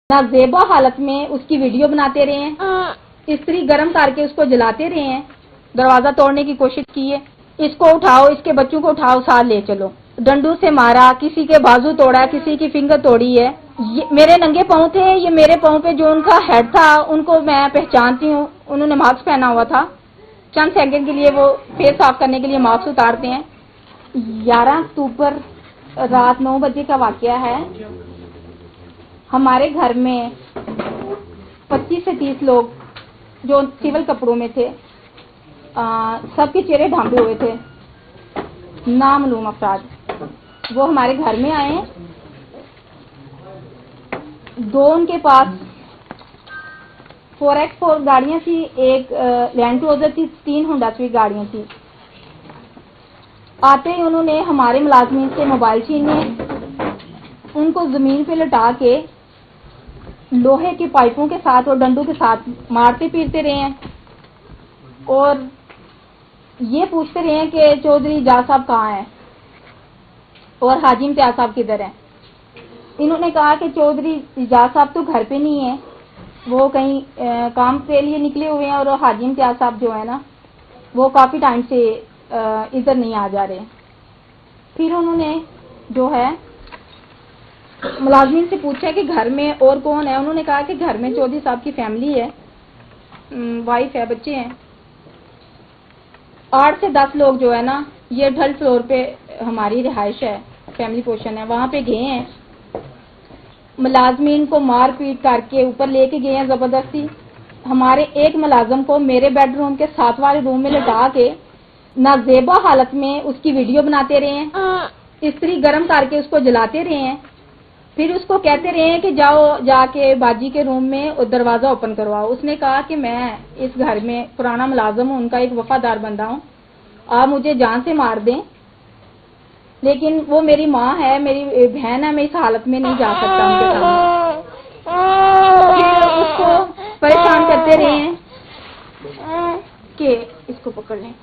नाजेबा हालत में उसकी वीडियो बनाते रहे हैं, इस्त्री गर्म करके उसको जलाते रहे हैं, दरवाजा तोड़ने की कोशिश की है। इसको उठाओ, इसके बच्चों को उठाओ, साथ ले चलो। डंडू से मारा, किसी के बाजू तोड़ा, किसी की फिंगर तोड़ी है। ये मेरे नंगे पाँव थे, ये मेरे पाँव पे जो उनका हेड था उनको मैं पहचानती हूँ, उन्होंने मास्क पहना हुआ था। चंद सेकंड के लिए वो फेस साफ करने के लिए मास्क उतारते हैं। 11 अक्टूबर रात 9 बजे का वाकया है। हमारे घर में 25 से 30 लोग जो सिविल कपड़ों में थे, सबके चेहरे ढांपे हुए थे, नामालूम अफराद, वो हमारे घर में आए हैं। दो उनके पास 4x4 गाड़ियां थी, एक लैंड क्रूजर थी, 3 होंडा स्विफ्ट गाड़ियां थी। आते ही उन्होंने हमारे मुलाजमीन से मोबाइल छीने, उनको जमीन पे लटा के लोहे की पाइपों के साथ और डंडों के साथ मारते पीटते रहे हैं और ये पूछते रहे हैं कि चौधरी इजाज साहब कहाँ हैं और हाजी इम्तियाज साहब किधर हैं। इन्होंने कहा कि चौधरी इजाज साहब तो घर पे नहीं है, वो कहीं काम के लिए निकले हुए हैं और हाजी इम्तियाज साहब जो है ना वो काफी टाइम से इधर नहीं आ जा रहे। फिर उन्होंने जो है मुलाजमीन से पूछा कि घर में और कौन है। उन्होंने कहा कि घर में चौधरी साहब की फैमिली है, वाइफ है, बच्चे हैं। 8 से 10 लोग जो है ना, ये थर्ड फ्लोर पे हमारी रिहाइश है, फैमिली पोर्शन है, वहां पे गए हैं। मुलाजमीन को मार पीट करके ऊपर लेके गए हैं जबरदस्ती। हमारे एक मुलाजम को मेरे बेडरूम के 7 वाले रूम में लटा के नाजेबा हालत में उसकी वीडियो बनाते रहे हैं, इस्त्री गर्म करके उसको जलाते रहे हैं। फिर उसको कहते रहे हैं कि जाओ जाके बाजी के रूम में दरवाजा ओपन करवाओ। उसने कहा कि मैं इस घर में पुराना मुलाजम हूं, उनका एक वफादार बंदा हूं, आप मुझे जान से मार दें, लेकिन वो मेरी माँ है, मेरी बहन है, मैं इस हालत में नहीं जा सकता उनके सामने। फिर उसको परेशान करते रहे हैं कि इसको पकड़ लें।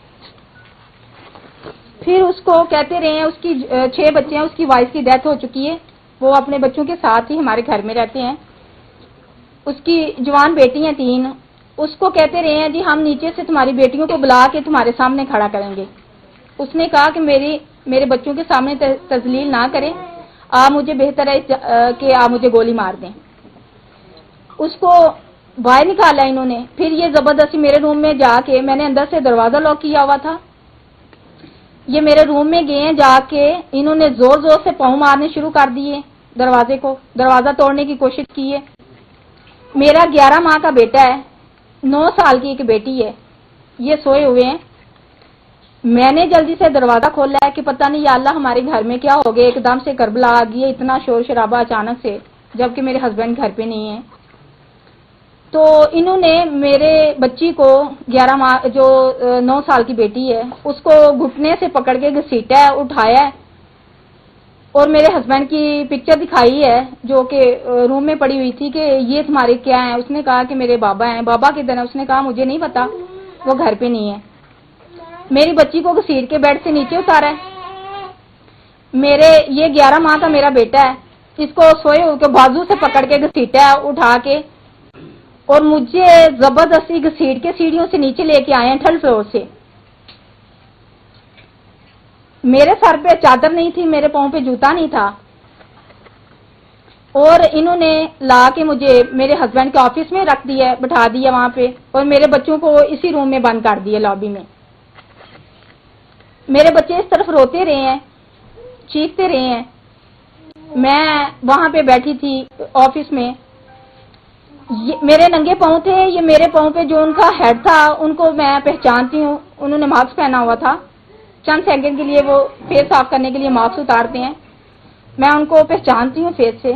फिर उसको कहते रहे हैं, उसकी 6 बच्चे हैं, उसकी वाइफ की डेथ हो चुकी है, वो अपने बच्चों के साथ ही हमारे घर में रहते हैं। उसकी जवान बेटी हैं 3, उसको कहते रहे हैं जी हम नीचे से तुम्हारी बेटियों को बुला के तुम्हारे सामने खड़ा करेंगे। उसने कहा कि मेरे बच्चों के सामने तजलील ना करें, आप मुझे बेहतर है कि आप मुझे गोली मार दें। उसको बाहर निकाला इन्होंने। फिर ये जबरदस्ती मेरे रूम में जाके, मैंने अंदर से दरवाजा लॉक किया हुआ था, ये मेरे रूम में गए हैं, जाके इन्होंने जोर जोर से पाँव मारने शुरू कर दिए दरवाजे को, दरवाजा तोड़ने की कोशिश की है। मेरा 11 माह का बेटा है, 9 साल की एक बेटी है, ये सोए हुए हैं। मैंने जल्दी से दरवाजा खोला है कि पता नहीं या अल्लाह हमारे घर में क्या हो गया, एकदम से करबला आ गई, इतना शोर शराबा अचानक से, जबकि मेरे हस्बैंड घर पे नहीं है। तो इन्होंने मेरे बच्ची को 11 माह जो 9 साल की बेटी है उसको घुटने से पकड़ के घसीटा है, उठाया है और मेरे हस्बैंड की पिक्चर दिखाई है जो कि रूम में पड़ी हुई थी कि ये तुम्हारे क्या है। उसने कहा कि मेरे बाबा हैं। बाबा किधर है? उसने कहा मुझे नहीं पता, वो घर पे नहीं है। मेरी बच्ची को घसीट के बेड से नीचे उतारा है। मेरे ये 11 माह का मेरा बेटा है, इसको सोए होकर बाजू से पकड़ के घसीटा है, उठा के, और मुझे जबरदस्ती घसीट के सीढ़ियों से नीचे लेके आए हैं, थर्ड फ्लोर से। मेरे सर पे चादर नहीं थी, मेरे पाँव पे जूता नहीं था, और इन्होंने ला के मुझे मेरे हस्बैंड के ऑफिस में रख दिया, बिठा दिया वहां पे, और मेरे बच्चों को इसी रूम में बंद कर दिया, लॉबी में। मेरे बच्चे इस तरफ रोते रहे हैं, चीखते रहे हैं। मैं वहां पे बैठी थी ऑफिस में, मेरे नंगे पाँव थे, ये मेरे पाँव पे जो उनका हेड था उनको मैं पहचानती हूँ, उन्होंने मास्क पहना हुआ था। चंद सेकंड के लिए वो फेस साफ करने के लिए मास्क उतारते हैं, मैं उनको पहचानती हूँ फेस से।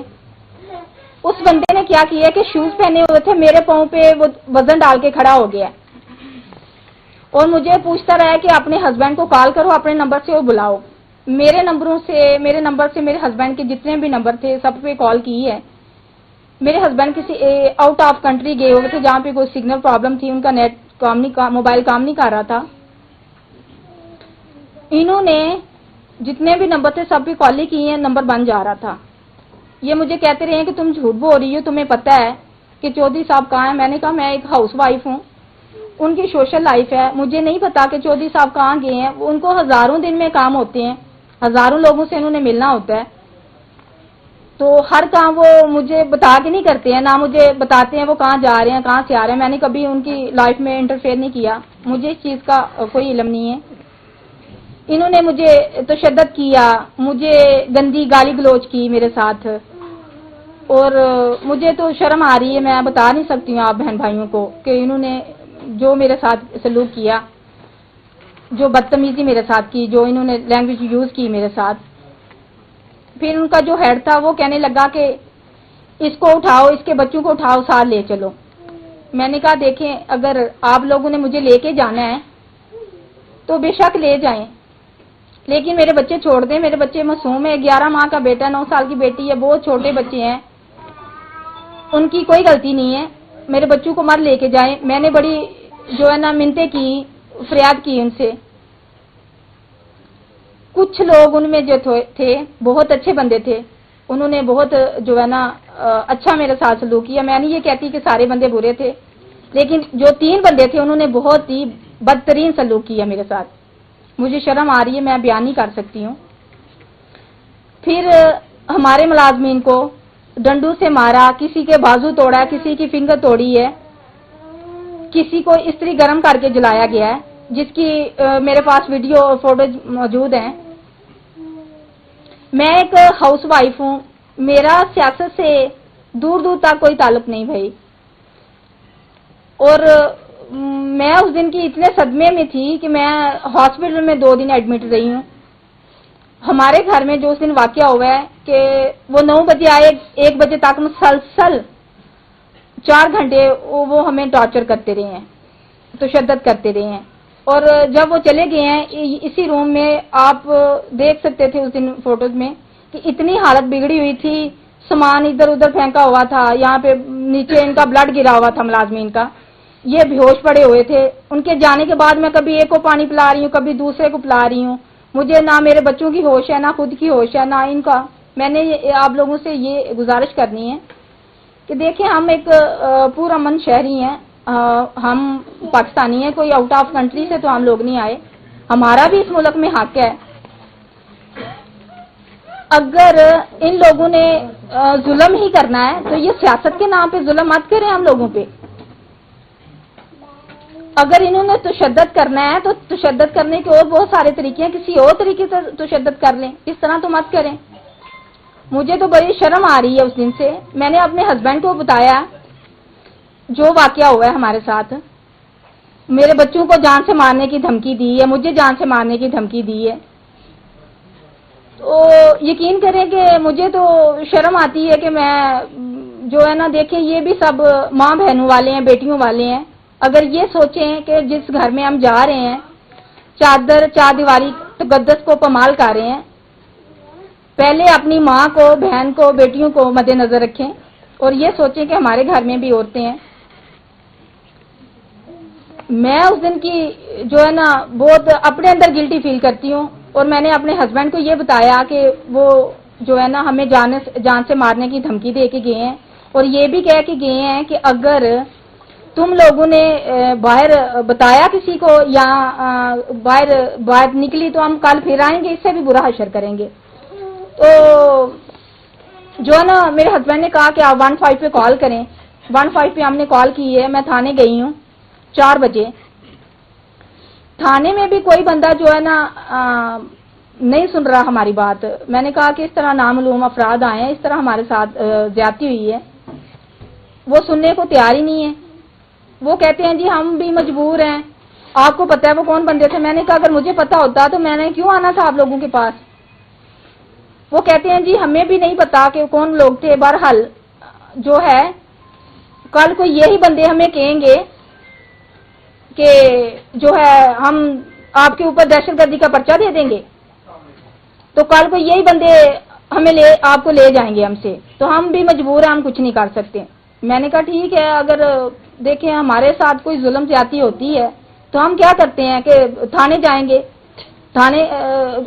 उस बंदे ने क्या किया कि शूज पहने हुए थे, मेरे पाँव पे वो वजन डाल के खड़ा हो गया और मुझे पूछता रहा कि अपने हस्बैंड को कॉल करो, अपने नंबर से वो बुलाओ। मेरे नंबर से मेरे हस्बैंड के जितने भी नंबर थे सब पे कॉल की है। मेरे हस्बैंड किसी आउट ऑफ कंट्री गए हुए थे जहाँ पे कोई सिग्नल प्रॉब्लम थी, उनका नेट काम नहीं, मोबाइल काम नहीं कर रहा था। इन्होंने जितने भी नंबर थे सब पे कॉल की है, नंबर बन जा रहा था। یہ مجھے کہتے رہے ہیں کہ تم جھوٹ بول رہی ہو, تمہیں پتہ ہے کہ چودھری صاحب کہاں ہیں. میں نے کہا میں ایک ہاؤس وائف ہوں, ان کی سوشل لائف ہے, مجھے نہیں پتا کہ چودھری صاحب کہاں گئے ہیں. ان کو ہزاروں دن میں کام ہوتے ہیں, ہزاروں لوگوں سے انہوں نے ملنا ہوتا ہے, تو ہر کام وہ مجھے بتا کے نہیں کرتے ہیں, نہ مجھے بتاتے ہیں وہ کہاں جا رہے ہیں کہاں سے آ رہے ہیں. میں نے کبھی ان کی لائف میں انٹرفیئر نہیں کیا, مجھے اس چیز کا کوئی علم نہیں ہے. انہوں نے مجھے تشدد کیا, مجھے گندی گالی گلوچ کی میرے ساتھ, اور مجھے تو شرم آ رہی ہے, میں بتا نہیں سکتی ہوں آپ بہن بھائیوں کو کہ انہوں نے جو میرے ساتھ سلوک کیا, جو بدتمیزی میرے ساتھ کی, جو انہوں نے لینگویج یوز کی میرے ساتھ. پھر ان کا جو ہیڈ تھا وہ کہنے لگا کہ اس کو اٹھاؤ, اس کے بچوں کو اٹھاؤ, ساتھ لے چلو. میں نے کہا دیکھیں اگر آپ لوگوں نے مجھے لے کے جانا ہے تو بے شک لے جائیں, لیکن میرے بچے چھوڑ دیں. میرے بچے معصوم ہے, 11 ماہ کا بیٹا, 9 سال کی بیٹی ہے, بہت چھوٹے بچے ہیں, ان کی کوئی غلطی نہیں ہے. میرے بچوں کو مت لے کے جائیں. میں نے بڑی جو ہے نا منتیں کی, فریاد کی ان سے. کچھ لوگ ان میں جو تھے بہت اچھے بندے تھے, انہوں نے بہت جو ہے نا اچھا میرے ساتھ سلوک کیا. میں نہیں یہ کہتی کہ سارے بندے برے تھے, لیکن جو 3 بندے تھے انہوں نے بہت ہی بدترین سلوک کیا میرے ساتھ. مجھے شرم آ رہی ہے, میں بیان نہیں کر سکتی ہوں. پھر ہمارے ملازمین کو ڈنڈوں سے مارا, کسی کے بازو توڑا, کسی کی فنگر توڑی ہے, کسی کو استری گرم کر کے جلایا گیا ہے, جس کی میرے پاس ویڈیو اور فوٹوز موجود ہیں. میں ایک ہاؤس وائف ہوں, میرا سیاست سے دور دور تک کوئی تعلق نہیں بھائی, اور میں اس دن کی اتنے صدمے میں تھی کہ میں ہاسپٹل میں 2 دن ایڈمٹ رہی ہوں. ہمارے گھر میں جو اس دن واقعہ ہوا ہے کہ وہ 9 بجے آئے, 1 بجے تک مسلسل 4 گھنٹے وہ ہمیں ٹارچر کرتے رہے ہیں, تشدد کرتے رہے ہیں. اور جب وہ چلے گئے ہیں اسی روم میں, آپ دیکھ سکتے تھے اس دن فوٹوز میں کہ اتنی حالت بگڑی ہوئی تھی, سامان ادھر ادھر پھینکا ہوا تھا, یہاں پہ نیچے ان کا بلڈ گرا ہوا تھا ملازمین کا, یہ بے ہوش پڑے ہوئے تھے. ان کے جانے کے بعد میں کبھی ایک کو پانی پلا رہی ہوں, کبھی دوسرے کو پلا رہی ہوں. مجھے نہ میرے بچوں کی ہوش ہے, نہ خود کی ہوش ہے, نہ ان کا. میں نے آپ لوگوں سے یہ گزارش کرنی ہے کہ دیکھیں ہم ایک پرامن شہری ہیں, ہم پاکستانی ہیں, کوئی آؤٹ آف کنٹری سے تو ہم لوگ نہیں آئے, ہمارا بھی اس ملک میں حق ہے. اگر ان لوگوں نے ظلم ہی کرنا ہے تو یہ سیاست کے نام پہ ظلم مت کریں ہم لوگوں پہ. اگر انہوں نے تشدد کرنا ہے تو تشدد کرنے کے اور بہت سارے طریقے ہیں, کسی اور طریقے سے تشدد کر لیں, اس طرح تو مت کریں. مجھے تو بڑی شرم آ رہی ہے اس دن سے. میں نے اپنے ہسبینڈ کو بتایا جو واقعہ ہوا ہے ہمارے ساتھ, میرے بچوں کو جان سے مارنے کی دھمکی دی ہے, مجھے جان سے مارنے کی دھمکی دی ہے. تو یقین کریں کہ مجھے تو شرم آتی ہے کہ میں جو ہے نا, دیکھیں یہ بھی سب ماں بہنوں والے ہیں, بیٹیوں والے ہیں. اگر یہ سوچیں کہ جس گھر میں ہم جا رہے ہیں, چار دیواری تقدس کو پامال کر رہے ہیں, پہلے اپنی ماں کو, بہن کو, بیٹیوں کو مد نظر رکھیں, اور یہ سوچیں کہ ہمارے گھر میں بھی عورتیں ہیں. میں اس دن کی جو ہے نا بہت اپنے اندر گلٹی فیل کرتی ہوں, اور میں نے اپنے ہسبینڈ کو یہ بتایا کہ وہ جو ہے نا ہمیں جان سے مارنے کی دھمکی دے کے گئے ہیں, اور یہ بھی کہہ کے گئے ہیں کہ اگر تم لوگوں نے باہر بتایا کسی کو یا باہر نکلی تو ہم کل پھر آئیں گے, اس سے بھی برا حشر کریں گے. تو جو ہے نا میرے ہسبینڈ نے کہا کہ آپ 15 پہ کال کریں. 15 پہ ہم نے کال کی ہے. میں تھانے گئی ہوں 4 بجے. تھانے میں بھی کوئی بندہ جو ہے نا نہیں سن رہا ہماری بات. میں نے کہا کہ اس طرح نامعلوم افراد آئے ہیں, اس طرح ہمارے ساتھ زیادتی ہوئی ہے. وہ سننے کو تیار ہی نہیں ہے. وہ کہتے ہیں جی ہم بھی مجبور ہیں, آپ کو پتا ہے وہ کون بندے تھے. میں نے کہا اگر مجھے پتا ہوتا تو میں نے کیوں آنا تھا آپ لوگوں کے پاس. وہ کہتے ہیں جی ہمیں بھی نہیں پتا کہ کون لوگ تھے. بہرحال جو ہے کل کو یہی بندے ہمیں کہیں گے کہ جو ہے ہم آپ کے اوپر دہشت گردی کا پرچہ دے دیں گے, تو کل کو یہی بندے ہمیں آپ کو لے جائیں گے ہم سے, تو ہم بھی مجبور ہیں, ہم کچھ نہیں کر سکتے. میں نے کہا ٹھیک ہے, اگر دیکھیں ہمارے ساتھ کوئی ظلم زیادتی ہوتی ہے تو ہم کیا کرتے ہیں کہ تھانے جائیں گے. थाने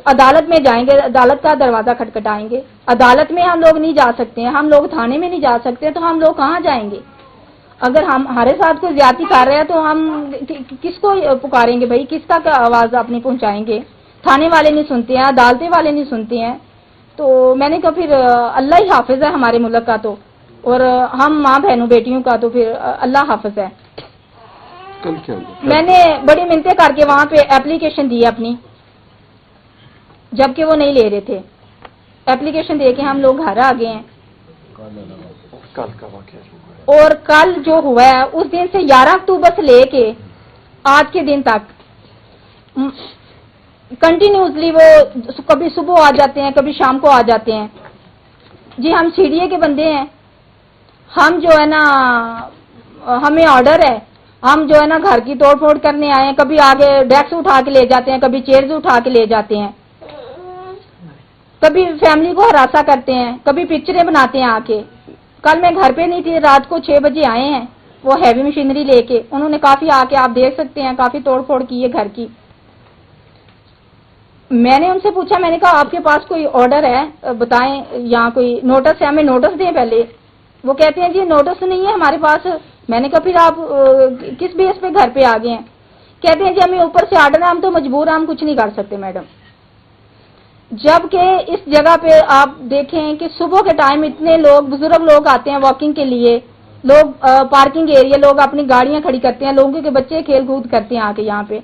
अदालत में जाएंगे, अदालत का दरवाजा खटखटाएंगे। अदालत में हम लोग नहीं जा सकते हैं, हम लोग थाने में नहीं जा सकते, तो हम लोग कहाँ जाएंगे? अगर हम हमारे साथ कोई ज्यादती कर रहे हैं तो हम किसको पुकारेंगे भाई, किसका क्या आवाज अपनी पहुंचाएंगे? थाने वाले नहीं सुनते हैं, अदालतें वाले नहीं सुनते हैं। तो मैंने कहा फिर अल्लाह ही हाफिज है हमारे मुल्क का, तो और हम माँ बहनों बेटियों का तो फिर अल्लाह हाफिज है। कल क्या हुआ? मैंने बड़ी मिन्नतें करके वहां पे एप्लीकेशन दी अपनी, जबकि वो नहीं ले रहे थे। एप्लीकेशन दे के हम लोग घर आ गए हैं। कल का वाकया जो हुआ है, और कल जो हुआ है उस दिन से 11 अक्टूबर से लेके आज के दिन तक कंटिन्यूसली वो कभी सुबह आ जाते हैं, कभी शाम को आ जाते हैं। जी हम सीडीए के बंदे हैं, हम जो है ना, हमें ऑर्डर है, हम जो है ना घर की तोड़ फोड़ करने आए हैं। कभी आगे डेस्क उठा के ले जाते हैं, कभी चेयर्स उठा के ले जाते हैं, कभी फैमिली को हरासा करते हैं, कभी पिक्चरें बनाते हैं आके। कल मैं घर पे नहीं थी, रात को 6 बजे आए हैं वो हैवी मशीनरी लेके। उन्होंने काफी आके, आप देख सकते हैं, काफी तोड़ फोड़ की है घर की। मैंने उनसे पूछा, मैंने कहा आपके पास कोई ऑर्डर है बताएं, यहाँ कोई नोटिस है, हमें नोटिस दें पहले। वो कहते हैं जी नोटिस नहीं है हमारे पास। मैंने कहा फिर आप किस बेस पे घर पे आ गए हैं? कहते हैं जी हमें ऊपर से ऑर्डर है, हम तो मजबूर हैं, हम कुछ नहीं कर सकते मैडम। जबकि इस जगह पे आप देखें कि सुबह के टाइम इतने लोग, बुजुर्ग लोग आते हैं वॉकिंग के लिए, लोग पार्किंग एरिया, लोग अपनी गाड़ियां खड़ी करते हैं, लोगों के बच्चे खेल कूद करते हैं आके यहाँ पे।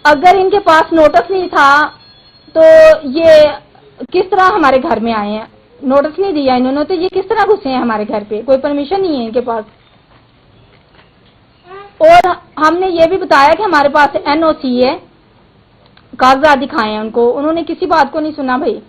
अगर इनके पास नोटिस नहीं था तो ये किस तरह हमारे घर में आए हैं? नोटिस नहीं दिया इन्होंने तो ये किस तरह घुसे हैं हमारे घर पे? कोई परमिशन नहीं है इनके पास। और हमने ये भी बताया कि हमारे पास एनओसी है, कागजात दिखाए हैं उनको, उन्होंने किसी बात को नहीं सुना भाई।